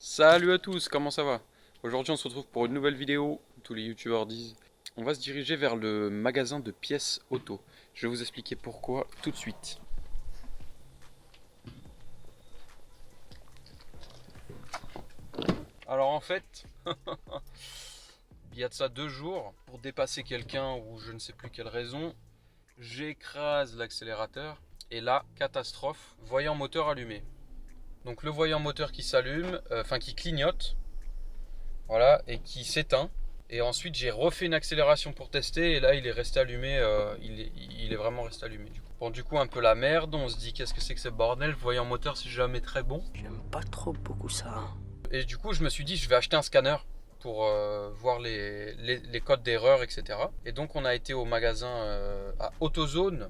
Salut à tous, comment ça va? Aujourd'hui on se retrouve pour une nouvelle vidéo, tous les youtubeurs disent. On va se diriger vers le magasin de pièces auto. Je vais vous expliquer pourquoi tout de suite. Alors en fait, il y a de ça 2 jours, pour dépasser quelqu'un ou je ne sais plus quelle raison, j'écrase l'accélérateur et là, catastrophe, voyant moteur allumé. Donc le voyant moteur qui s'allume, qui clignote, voilà, et qui s'éteint. Et ensuite j'ai refait une accélération pour tester et là il est resté allumé, il est vraiment resté allumé du coup. Bon du coup un peu la merde, on se dit qu'est-ce que c'est que ce bordel, voyant moteur c'est jamais très bon. J'aime pas trop beaucoup ça. Et du coup je me suis dit je vais acheter un scanner pour voir les codes d'erreur etc. Et donc on a été au magasin à AutoZone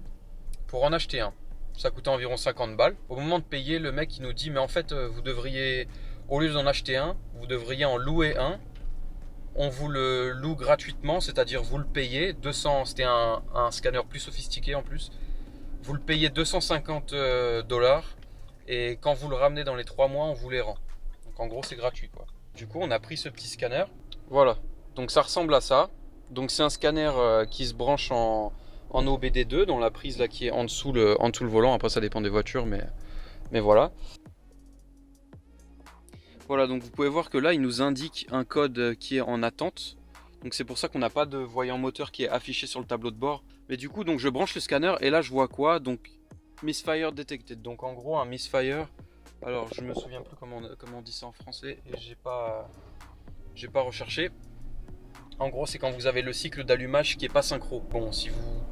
pour en acheter un. Ça coûtait environ 50 balles. Au moment de payer le mec il nous dit mais en fait vous devriez, au lieu d'en acheter un, vous devriez en louer un. On vous le loue gratuitement, c'est-à-dire vous le payez 200, c'était un scanner plus sophistiqué en plus. Vous le payez 250 dollars et quand vous le ramenez dans les 3 mois, on vous les rend. Donc en gros, c'est gratuit quoi. Du coup, on a pris ce petit scanner. Voilà. Donc ça ressemble à ça. Donc c'est un scanner qui se branche en OBD2 dans la prise là qui est en dessous le volant. Après ça dépend des voitures mais voilà. Voilà, donc vous pouvez voir que là, il nous indique un code qui est en attente. Donc c'est pour ça qu'on n'a pas de voyant moteur qui est affiché sur le tableau de bord. Mais du coup, donc je branche le scanner et là, je vois quoi? Donc misfire detected. Donc en gros, un misfire. Alors, je me souviens plus comment on dit ça en français et j'ai pas recherché. En gros, c'est quand vous avez le cycle d'allumage qui est pas synchro. Bon, si vous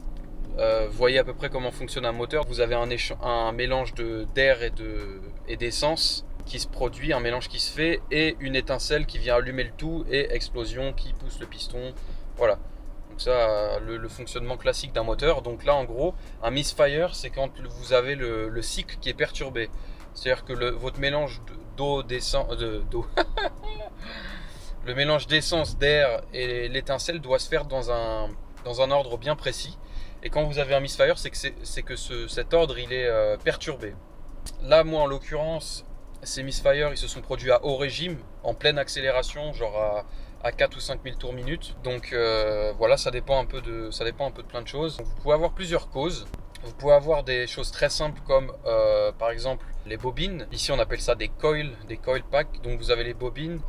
voyez à peu près comment fonctionne un moteur, vous avez un mélange d'air et d'essence qui se produit, un mélange qui se fait et une étincelle qui vient allumer le tout et explosion qui pousse le piston. Voilà. Donc ça, le fonctionnement classique d'un moteur. Donc là, en gros, un misfire, c'est quand vous avez le cycle qui est perturbé. C'est-à-dire que votre mélange d'eau, d'essence, le mélange d'essence, d'air et l'étincelle doit se faire dans un ordre bien précis. Et quand vous avez un misfire, c'est que cet ordre il est perturbé. Là, moi en l'occurrence, ces misfires ils se sont produits à haut régime, en pleine accélération, genre à 4 ou 5 000 tours minute. Donc voilà, ça dépend un peu de plein de choses. Donc, vous pouvez avoir plusieurs causes. Vous pouvez avoir des choses très simples comme par exemple les bobines. Ici on appelle ça des coil packs. Donc vous avez les bobines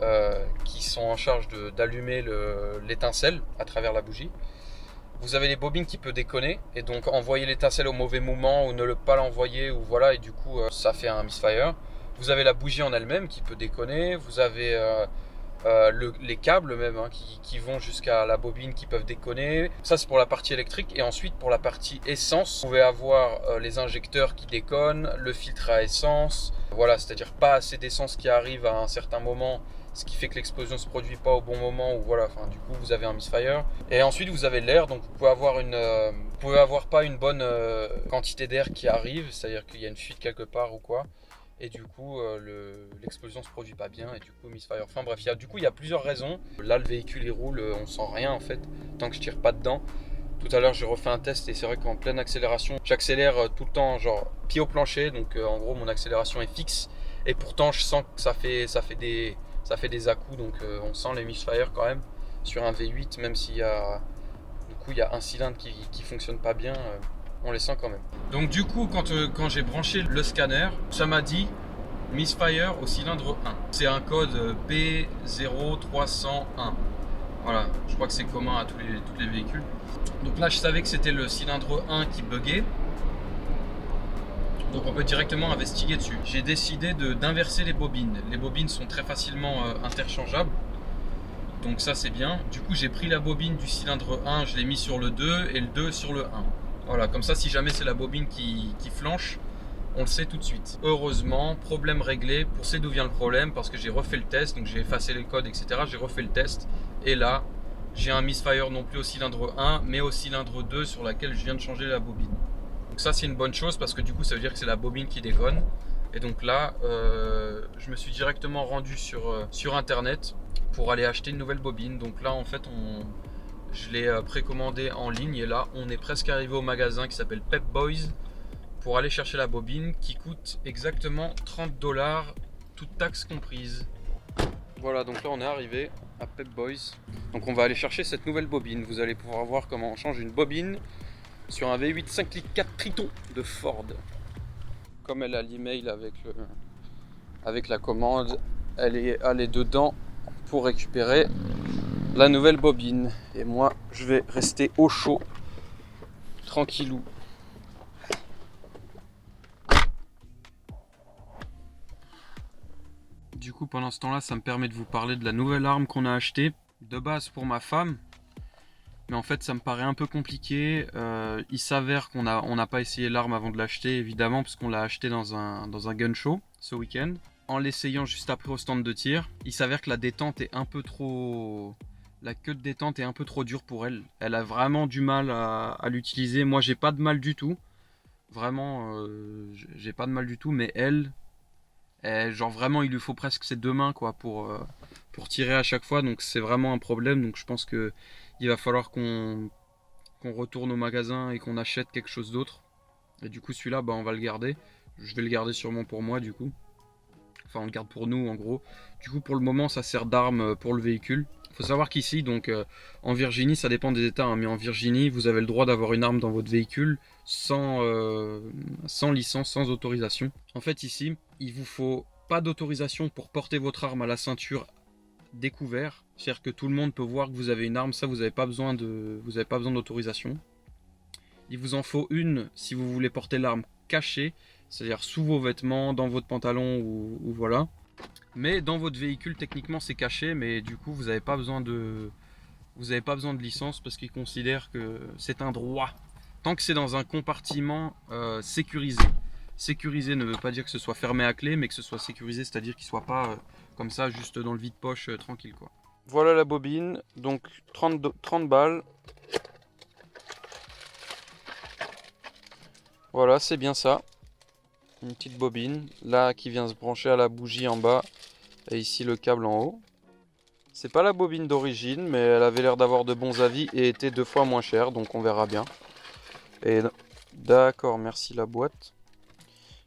qui sont en charge d'allumer l'étincelle à travers la bougie. Vous avez les bobines qui peuvent déconner et donc envoyer l'étincelle au mauvais moment ou ne pas l'envoyer ou voilà et du coup ça fait un misfire. Vous avez la bougie en elle-même qui peut déconner. Vous avez les câbles même qui vont jusqu'à la bobine qui peuvent déconner. Ça c'est pour la partie électrique et ensuite pour la partie essence, vous pouvez avoir les injecteurs qui déconnent, le filtre à essence. Voilà, c'est-à-dire pas assez d'essence qui arrive à un certain moment, ce qui fait que l'explosion ne se produit pas au bon moment ou voilà, enfin du coup vous avez un misfire. Et ensuite vous avez l'air, donc vous pouvez avoir pas une bonne quantité d'air qui arrive, c'est-à-dire qu'il y a une fuite quelque part ou quoi. Et du coup l'explosion se produit pas bien et du coup misfire. Enfin bref, il y a plusieurs raisons. Là le véhicule il roule, on sent rien en fait tant que je tire pas dedans. Tout à l'heure j'ai refait un test et c'est vrai qu'en pleine accélération j'accélère tout le temps genre pied au plancher, donc en gros mon accélération est fixe et pourtant je sens que ça fait des à-coups, donc on sent les misfires quand même sur un V8, même s'il y a un cylindre qui fonctionne pas bien, on les sent quand même. Donc du coup quand j'ai branché le scanner, ça m'a dit misfire au cylindre 1. C'est un code B0301. Voilà, je crois que c'est commun à tous les véhicules. Donc là je savais que c'était le cylindre 1 qui buguait. Donc on peut directement investiguer dessus. J'ai décidé d'inverser les bobines. Les bobines sont très facilement interchangeables. Donc ça c'est bien. Du coup j'ai pris la bobine du cylindre 1, je l'ai mis sur le 2 et le 2 sur le 1. Voilà, comme ça si jamais c'est la bobine qui flanche, on le sait tout de suite. Heureusement, problème réglé. Pour c'est d'où vient le problème, parce que j'ai refait le test, donc j'ai effacé les codes, etc. J'ai refait le test et là j'ai un misfire non plus au cylindre 1 mais au cylindre 2 sur laquelle je viens de changer la bobine. Donc ça c'est une bonne chose parce que du coup ça veut dire que c'est la bobine qui déconne. Et donc là je me suis directement rendu sur internet pour aller acheter une nouvelle bobine. Donc là en fait je l'ai précommandé en ligne et là on est presque arrivé au magasin qui s'appelle Pep Boys pour aller chercher la bobine qui coûte exactement 30 dollars, toute taxe comprise. Voilà, donc là on est arrivé à Pep Boys. Donc on va aller chercher cette nouvelle bobine. Vous allez pouvoir voir comment on change une bobine sur un V8 5 litres 4 Triton de Ford. Comme elle a l'email avec la commande, elle est allée dedans pour récupérer la nouvelle bobine. Et moi je vais rester au chaud, tranquillou. Du coup pendant ce temps-là, ça me permet de vous parler de la nouvelle arme qu'on a achetée. De base pour ma femme. Mais en fait ça me paraît un peu compliqué. Il s'avère qu'on n'a pas essayé l'arme avant de l'acheter, évidemment, parce qu'on l'a acheté dans un gun show ce week-end. En l'essayant juste après au stand de tir, il s'avère que la détente est un peu trop... La queue de détente est un peu trop dure pour elle. Elle a vraiment du mal à l'utiliser. Moi j'ai pas de mal du tout. Vraiment, j'ai pas de mal du tout, mais genre vraiment il lui faut presque ses deux mains quoi pour tirer à chaque fois, donc c'est vraiment un problème. Donc je pense que il va falloir qu'on retourne au magasin et qu'on achète quelque chose d'autre. Et du coup celui-là on va le garder. Je vais le garder sûrement pour moi du coup. Enfin on le garde pour nous en gros. Du coup pour le moment ça sert d'arme pour le véhicule. Faut savoir qu'ici donc en Virginie, ça dépend des états, hein, mais en Virginie vous avez le droit d'avoir une arme dans votre véhicule sans licence, sans autorisation. En fait ici il vous faut pas d'autorisation pour porter votre arme à la ceinture découvert, c'est-à-dire que tout le monde peut voir que vous avez une arme, ça vous n'avez pas besoin d'autorisation. Il vous en faut une si vous voulez porter l'arme cachée, c'est-à-dire sous vos vêtements, dans votre pantalon ou voilà. Mais dans votre véhicule techniquement c'est caché, mais du coup vous n'avez pas besoin de licence parce qu'ils considèrent que c'est un droit. Tant que c'est dans un compartiment sécurisé. Sécurisé ne veut pas dire que ce soit fermé à clé, mais que ce soit sécurisé, c'est-à-dire qu'il ne soit pas comme ça, juste dans le vide-poche, tranquille quoi. Voilà la bobine, donc 30 balles. Voilà, c'est bien ça. Une petite bobine, là qui vient se brancher à la bougie en bas, et ici le câble en haut. C'est pas la bobine d'origine, mais elle avait l'air d'avoir de bons avis et était 2 fois moins chère, donc on verra bien. Et d'accord, merci la boîte.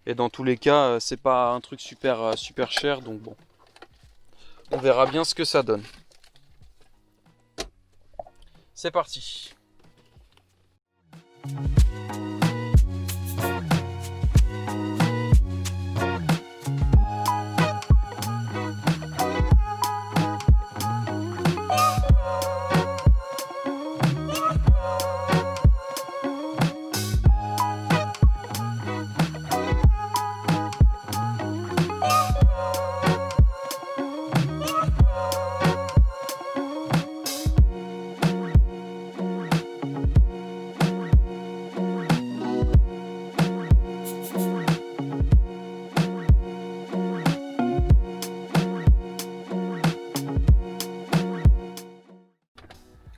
Et dans tous les cas, c'est pas un truc super cher, donc bon. On verra bien ce que ça donne. C'est parti.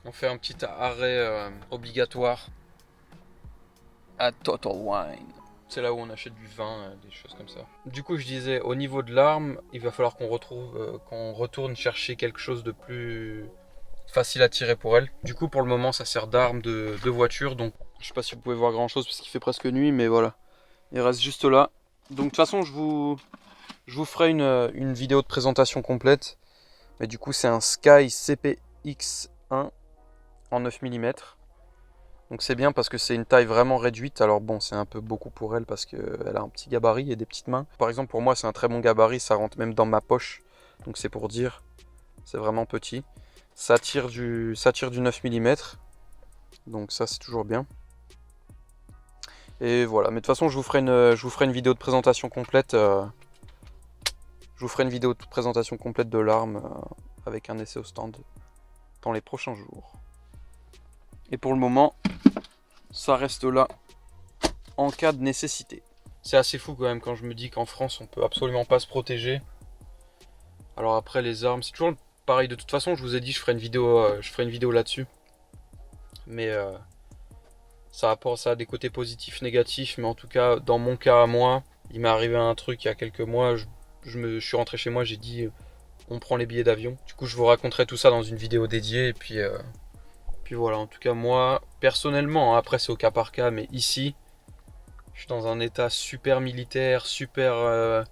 On fait un petit arrêt obligatoire à Total Wine. C'est là où on achète du vin, des choses comme ça. Du coup, je disais, au niveau de l'arme, il va falloir qu'on retourne chercher quelque chose de plus facile à tirer pour elle. Du coup, pour le moment, ça sert d'arme de voiture. Donc, je sais pas si vous pouvez voir grand chose parce qu'il fait presque nuit, mais voilà. Il reste juste là. Donc, de toute façon, je vous ferai une vidéo de présentation complète. Mais du coup, c'est un Sky CPX1 en 9 mm. Donc c'est bien parce que c'est une taille vraiment réduite. Alors bon, c'est un peu beaucoup pour elle parce qu'elle a un petit gabarit et des petites mains. Par exemple, pour moi, c'est un très bon gabarit. Ça rentre même dans ma poche. Donc c'est pour dire. C'est vraiment petit. Ça tire du 9 mm. Donc ça, c'est toujours bien. Et voilà. Mais de toute façon, je vous ferai une vidéo de présentation complète. Je vous ferai une vidéo de présentation complète de l'arme avec un essai au stand dans les prochains jours. Et pour le moment, ça reste là en cas de nécessité. C'est assez fou quand même quand je me dis qu'en France on peut absolument pas se protéger. Alors après les armes, c'est toujours pareil. De toute façon, je vous ai dit je ferai une vidéo là-dessus. Mais ça a des côtés positifs, négatifs. Mais en tout cas, dans mon cas à moi, il m'est arrivé un truc il y a quelques mois. Je suis rentré chez moi, j'ai dit on prend les billets d'avion. Du coup, je vous raconterai tout ça dans une vidéo dédiée et puis voilà, en tout cas moi personnellement, après c'est au cas par cas, mais ici je suis dans un état super militaire, super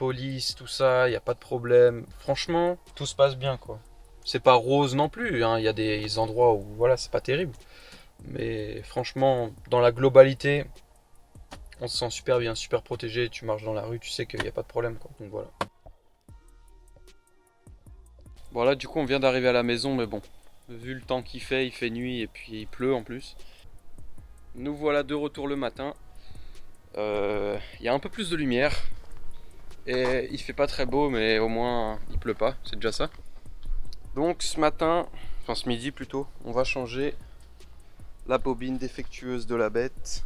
police, tout ça, il n'y a pas de problème. Franchement, tout se passe bien, quoi. C'est pas rose non plus, hein. Il y a des endroits où voilà, c'est pas terrible. Mais franchement, dans la globalité, on se sent super bien, super protégé. Tu marches dans la rue, tu sais qu'il n'y a pas de problème, quoi. Donc voilà. Voilà, du coup, on vient d'arriver à la maison, mais bon, vu le temps qu'il fait, il fait nuit et puis il pleut en plus. Nous voilà de retour le matin. Il y a un peu plus de lumière. Et il fait pas très beau, mais au moins il pleut pas, c'est déjà ça. Donc ce matin, enfin ce midi plutôt, on va changer la bobine défectueuse de la bête.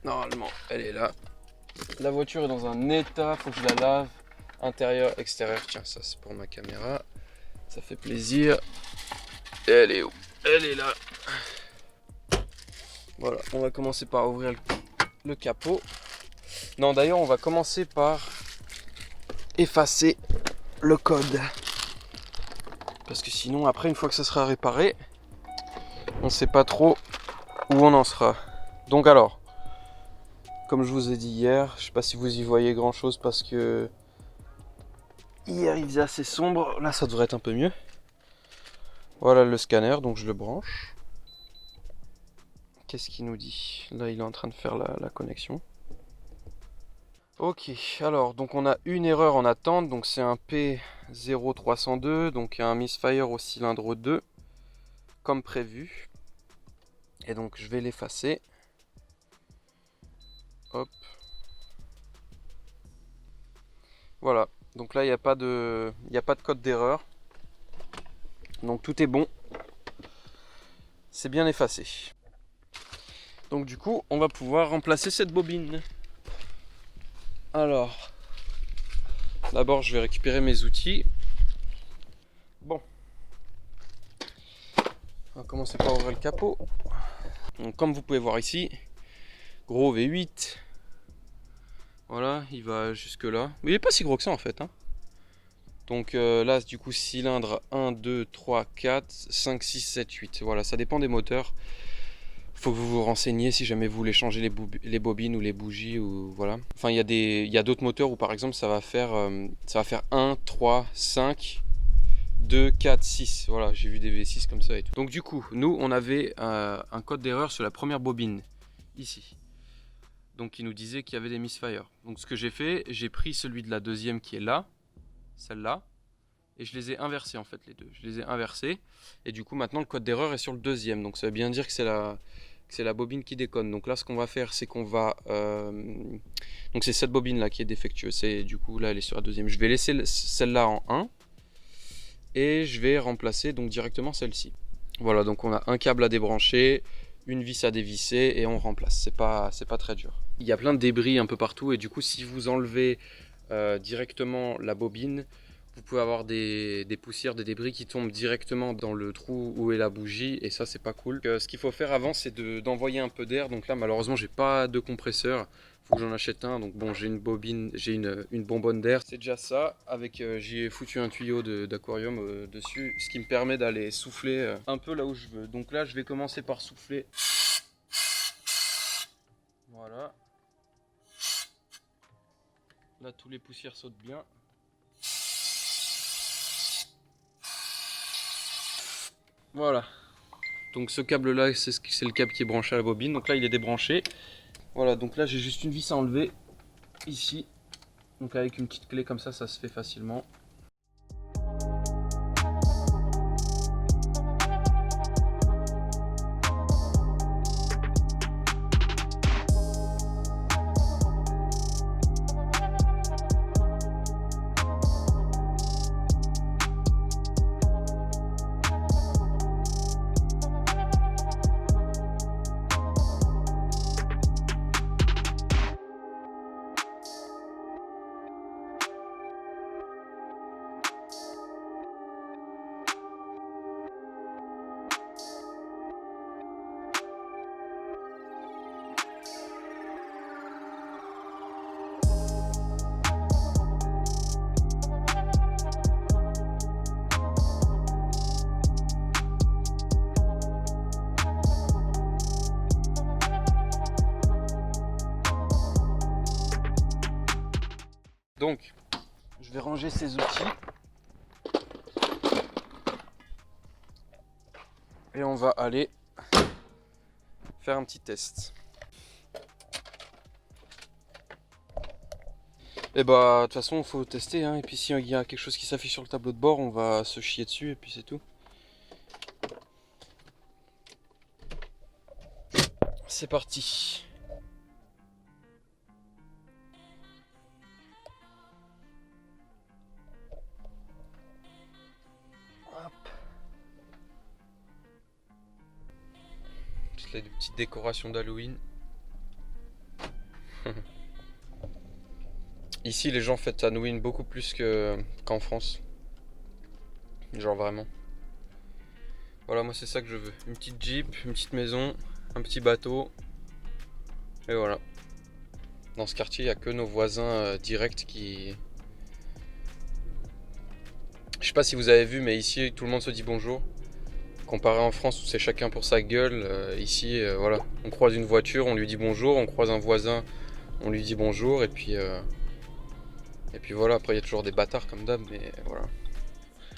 Normalement, elle est là. La voiture est dans un état, faut que je la lave. Intérieur, extérieur. Tiens, ça c'est pour ma caméra. Ça fait plaisir. Et elle est où? Elle est là. Voilà, on va commencer par ouvrir le capot. Non, d'ailleurs, on va commencer par effacer le code. Parce que sinon, après, une fois que ça sera réparé, on ne sait pas trop où on en sera. Donc alors, comme je vous ai dit hier, je sais pas si vous y voyez grand chose parce que hier il faisait assez sombre. Là, ça devrait être un peu mieux. Voilà le scanner, donc je le branche. Qu'est-ce qu'il nous dit? Là, il est en train de faire la connexion. Ok, alors donc on a une erreur en attente, donc c'est un P0302, donc un misfire au cylindre 2, comme prévu. Et donc je vais l'effacer. Hop. Voilà, donc là il n'y a pas de code d'erreur. Donc tout est bon. C'est bien effacé. Donc du coup, on va pouvoir remplacer cette bobine. Alors, d'abord je vais récupérer mes outils. Bon. On va commencer par ouvrir le capot. Donc comme vous pouvez voir ici, gros V8. Voilà, il va jusque là. Mais il n'est pas si gros que ça en fait, hein. Donc là du coup cylindre 1, 2, 3, 4, 5, 6, 7, 8. Voilà, ça dépend des moteurs. Faut que vous vous renseigniez si jamais vous voulez changer les bobines ou les bougies ou voilà. Enfin il y a d'autres moteurs où par exemple ça va faire 1, 3, 5, 2, 4, 6. Voilà, j'ai vu des V6 comme ça et tout. Donc du coup, nous on avait un code d'erreur sur la première bobine, ici. Donc il nous disait qu'il y avait des misfires. Donc ce que j'ai fait, j'ai pris celui de la deuxième qui est là, celle-là, et je les ai inversés en fait les deux. Je les ai inversés et du coup maintenant le code d'erreur est sur le deuxième. Donc ça veut bien dire que c'est la bobine qui déconne. Donc là ce qu'on va faire c'est qu'on va... Donc c'est cette bobine là qui est défectueuse. Du coup là elle est sur la deuxième. Je vais laisser celle-là en 1 et je vais remplacer donc directement celle-ci. Voilà, donc on a un câble à débrancher, une vis à dévisser et on remplace. C'est pas très dur. Il y a plein de débris un peu partout et du coup si vous enlevez directement la bobine, vous pouvez avoir des poussières, des débris qui tombent directement dans le trou où est la bougie et ça c'est pas cool. Ce qu'il faut faire avant c'est d'envoyer un peu d'air. Donc là malheureusement j'ai pas de compresseur, faut que j'en achète un. Donc bon, j'ai une bobine, j'ai une bonbonne d'air, c'est déjà ça. Avec j'y ai foutu un tuyau d'aquarium dessus, ce qui me permet d'aller souffler un peu là où je veux. Donc là je vais commencer par souffler. Voilà. Là tous les poussières sautent bien. Voilà, donc ce câble là c'est le câble qui est branché à la bobine, donc là il est débranché. Voilà, donc là j'ai juste une vis à enlever ici, donc avec une petite clé comme ça se fait facilement. Donc, je vais ranger ces outils. Et on va aller faire un petit test. Et bah, de toute façon, il faut tester, hein. Et puis s'il y a quelque chose qui s'affiche sur le tableau de bord, on va se chier dessus et puis c'est tout. C'est parti. Hop. Des petites décorations d'Halloween. Ici, les gens fêtent Halloween beaucoup plus qu'en France. Genre vraiment. Voilà, moi c'est ça que je veux. Une petite Jeep, une petite maison, un petit bateau. Et voilà. Dans ce quartier, il n'y a que nos voisins directs qui... Je sais pas si vous avez vu, mais ici, tout le monde se dit bonjour. Comparé en France où c'est chacun pour sa gueule, ici, voilà. On croise une voiture, on lui dit bonjour. On croise un voisin, on lui dit bonjour. Et puis voilà, après il y a toujours des bâtards comme d'hab, mais voilà.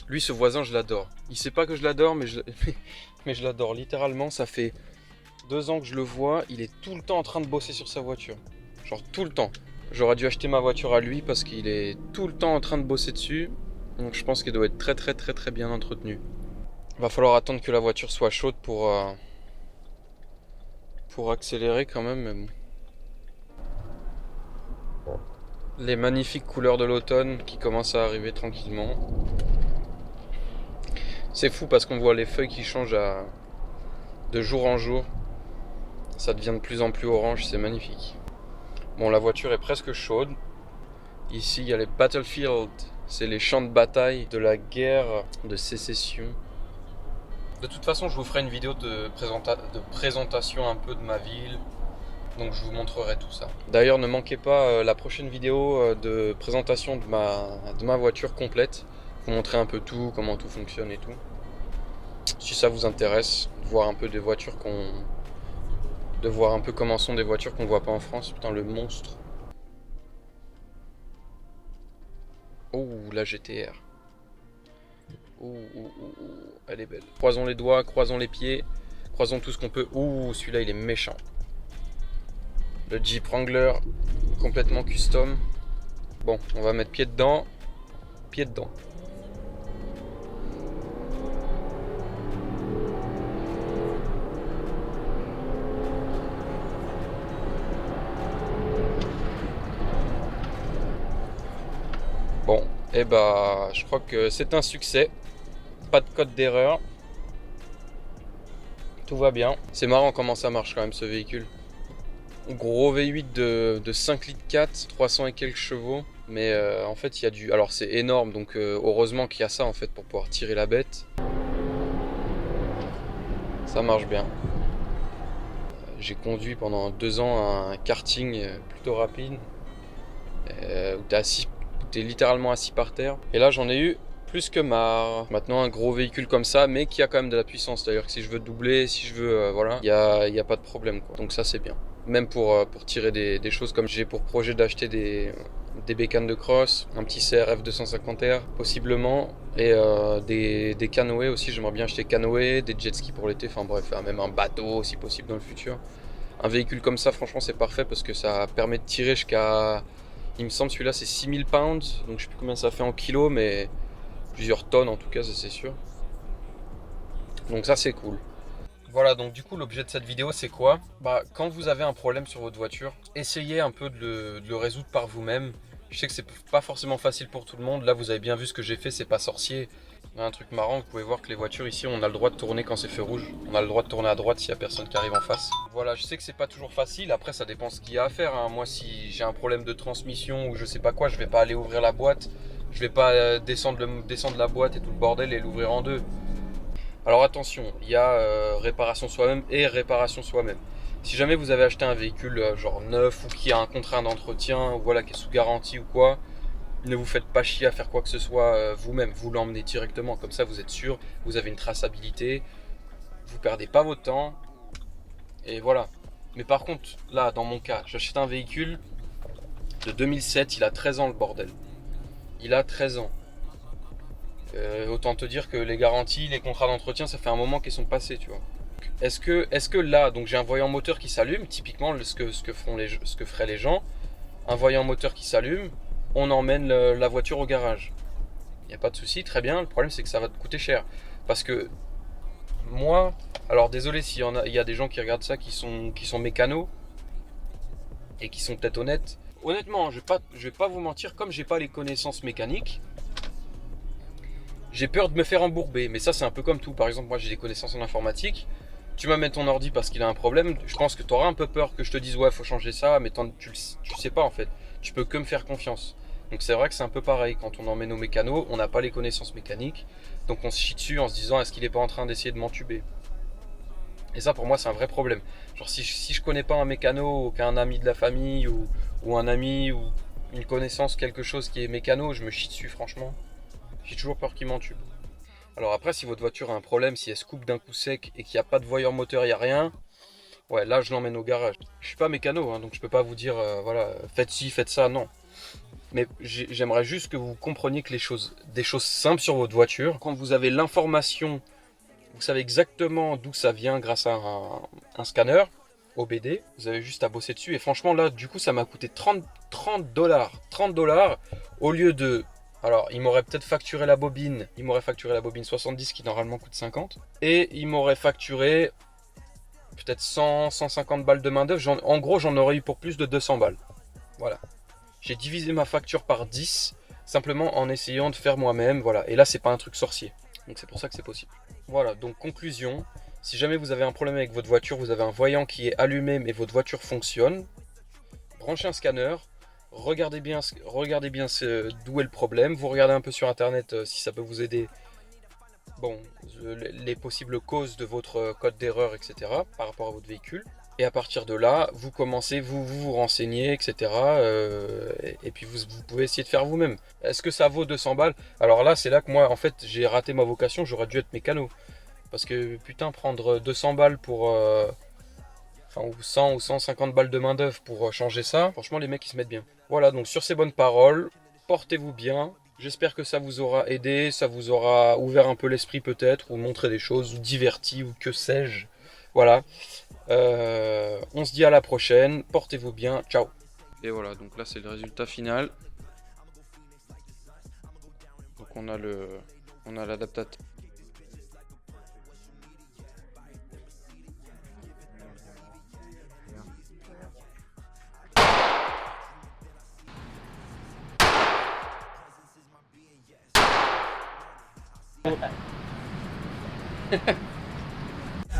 Lui, ce voisin, je l'adore. Il sait pas que je l'adore, mais je l'adore. Littéralement, ça fait 2 ans que je le vois. Il est tout le temps en train de bosser sur sa voiture. Genre tout le temps. J'aurais dû acheter ma voiture à lui parce qu'il est tout le temps en train de bosser dessus. Donc je pense qu'il doit être très bien entretenu. Va falloir attendre que la voiture soit chaude pour accélérer quand même. Mais bon. Les magnifiques couleurs de l'automne qui commencent à arriver tranquillement. C'est fou parce qu'on voit les feuilles qui changent de jour en jour. Ça devient de plus en plus orange, c'est magnifique. Bon, la voiture est presque chaude. Ici, il y a les battlefields. C'est les champs de bataille de la guerre de sécession. De toute façon, je vous ferai une vidéo de présentation un peu de ma ville. Donc je vous montrerai tout ça. D'ailleurs, ne manquez pas la prochaine vidéo de présentation de ma voiture complète. Vous montrer un peu tout, comment tout fonctionne et tout. Si ça vous intéresse, de voir un peu des voitures de voir un peu comment sont des voitures qu'on voit pas en France. Putain, le monstre. Oh, la GTR. Oh, elle est belle. Croisons les doigts, croisons les pieds, croisons tout ce qu'on peut. Ouh, celui-là, il est méchant. Le Jeep Wrangler, complètement custom. Bon, on va mettre pied dedans. Pied dedans. Bon, et bah, je crois que c'est un succès. Pas de code d'erreur. Tout va bien. C'est marrant comment ça marche quand même ce véhicule. Gros V8 de 5 litres 4, 300 et quelques chevaux. Mais en fait, il y a du... Alors c'est énorme, donc heureusement qu'il y a ça en fait pour pouvoir tirer la bête. Ça marche bien. J'ai conduit pendant 2 ans un karting plutôt rapide. Où t'es littéralement assis par terre. Et là, j'en ai eu plus que marre. Maintenant, un gros véhicule comme ça, mais qui a quand même de la puissance. C'est-à-dire que si je veux doubler, si je veux... voilà, il y a pas de problème, quoi. Donc ça, c'est bien. Même pour tirer des choses comme j'ai pour projet d'acheter des bécanes de cross, un petit CRF 250R possiblement, et des canoës aussi. J'aimerais bien acheter canoës, des jet skis pour l'été, enfin bref, même un bateau si possible dans le futur. Un véhicule comme ça, franchement, c'est parfait parce que ça permet de tirer jusqu'à... Il me semble celui-là c'est 6000 pounds, donc je sais plus combien ça fait en kilos, mais plusieurs tonnes en tout cas, ça c'est sûr. Donc ça c'est cool. Voilà, donc du coup l'objet de cette vidéo c'est quoi? Bah, quand vous avez un problème sur votre voiture, essayez un peu de le résoudre par vous-même. Je sais que c'est pas forcément facile pour tout le monde. Là vous avez bien vu ce que j'ai fait, c'est pas sorcier. Un truc marrant, vous pouvez voir que les voitures ici on a le droit de tourner quand c'est feu rouge. On a le droit de tourner à droite s'il y a personne qui arrive en face. Voilà, je sais que c'est pas toujours facile, après ça dépend ce qu'il y a à faire, hein. Moi si j'ai un problème de transmission ou je sais pas quoi, je vais pas aller ouvrir la boîte. Je vais pas descendre la boîte et tout le bordel et l'ouvrir en deux. Alors attention, il y a réparation soi-même et réparation soi-même. Si jamais vous avez acheté un véhicule genre neuf ou qui a un contrat d'entretien, ou voilà, qui est sous garantie ou quoi, ne vous faites pas chier à faire quoi que ce soit vous-même. Vous l'emmenez directement, comme ça vous êtes sûr, vous avez une traçabilité, vous perdez pas votre temps, et voilà. Mais par contre, là, dans mon cas, j'achète un véhicule de 2007, il a 13 ans le bordel. il a 13 ans. Autant te dire que les garanties, les contrats d'entretien, ça fait un moment qu'ils sont passés, tu vois. Est-ce que là, donc j'ai un voyant moteur qui s'allume, typiquement ce que feraient les gens, un voyant moteur qui s'allume, on emmène la voiture au garage. Il n'y a pas de souci, très bien. Le problème, c'est que ça va te coûter cher. Parce que moi, alors désolé s'il y a des gens qui regardent ça qui sont mécanos et qui sont peut-être honnêtes. Honnêtement, je vais pas vous mentir, comme j'ai pas les connaissances mécaniques, j'ai peur de me faire embourber. Mais ça, c'est un peu comme tout. Par exemple, moi, j'ai des connaissances en informatique. Tu m'amènes ton ordi parce qu'il a un problème. Je pense que tu auras un peu peur que je te dise ouais, faut changer ça, mais tu sais pas en fait. Tu peux que me faire confiance. Donc c'est vrai que c'est un peu pareil. Quand on emmène nos mécanos, on n'a pas les connaissances mécaniques. Donc on se chie dessus en se disant est-ce qu'il est pas en train d'essayer de m'entuber. Et ça, pour moi, c'est un vrai problème. Genre, si je connais pas un mécano, ou qu'un ami de la famille, ou un ami, ou une connaissance, quelque chose qui est mécano, je me chie dessus, franchement. J'ai toujours peur qu'il m'entube. Alors après, si votre voiture a un problème, si elle se coupe d'un coup sec et qu'il n'y a pas de voyant moteur, il n'y a rien, ouais, là, je l'emmène au garage. Je suis pas mécano, hein, donc je peux pas vous dire, voilà, faites ci, faites ça, non. Mais j'aimerais juste que vous compreniez que des choses simples sur votre voiture, quand vous avez l'information, vous savez exactement d'où ça vient grâce à un scanner OBD, vous avez juste à bosser dessus. Et franchement, là, du coup, ça m'a coûté 30 $. 30 $ au lieu de... Alors, il m'aurait peut-être facturé la bobine. Il m'aurait facturé la bobine 70 qui normalement coûte 50. Et il m'aurait facturé peut-être 100, 150 balles de main d'œuvre. En gros, j'en aurais eu pour plus de 200 balles. Voilà. J'ai divisé ma facture par 10 simplement en essayant de faire moi-même. Voilà. Et là, c'est pas un truc sorcier. Donc c'est pour ça que c'est possible. Voilà, donc conclusion, si jamais vous avez un problème avec votre voiture, vous avez un voyant qui est allumé mais votre voiture fonctionne, branchez un scanner, regardez bien d'où est le problème, vous regardez un peu sur internet si ça peut vous aider, bon, les possibles causes de votre code d'erreur, etc. par rapport à votre véhicule. Et à partir de là, vous commencez, vous renseignez, etc. Et puis vous pouvez essayer de faire vous-même. Est-ce que ça vaut 200 balles? Alors là, c'est là que moi, en fait, j'ai raté ma vocation. J'aurais dû être mécano. Parce que, putain, prendre 200 balles pour... ou 100 ou 150 balles de main d'œuvre pour changer ça, franchement, les mecs, ils se mettent bien. Voilà, donc sur ces bonnes paroles, portez-vous bien. J'espère que ça vous aura aidé, ça vous aura ouvert un peu l'esprit peut-être, ou montré des choses, ou diverti, ou que sais-je. Voilà. On se dit à la prochaine, portez-vous bien, ciao. Et voilà, donc là c'est le résultat final. Donc on a l'adaptateur.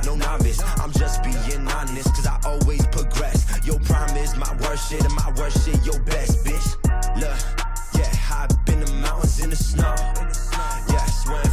No novice, I'm just being honest, cause I always progress. Your prime is my worst shit, and my worst shit your best, bitch. Look, yeah, I've been the mountains in the snow. Yeah, swearing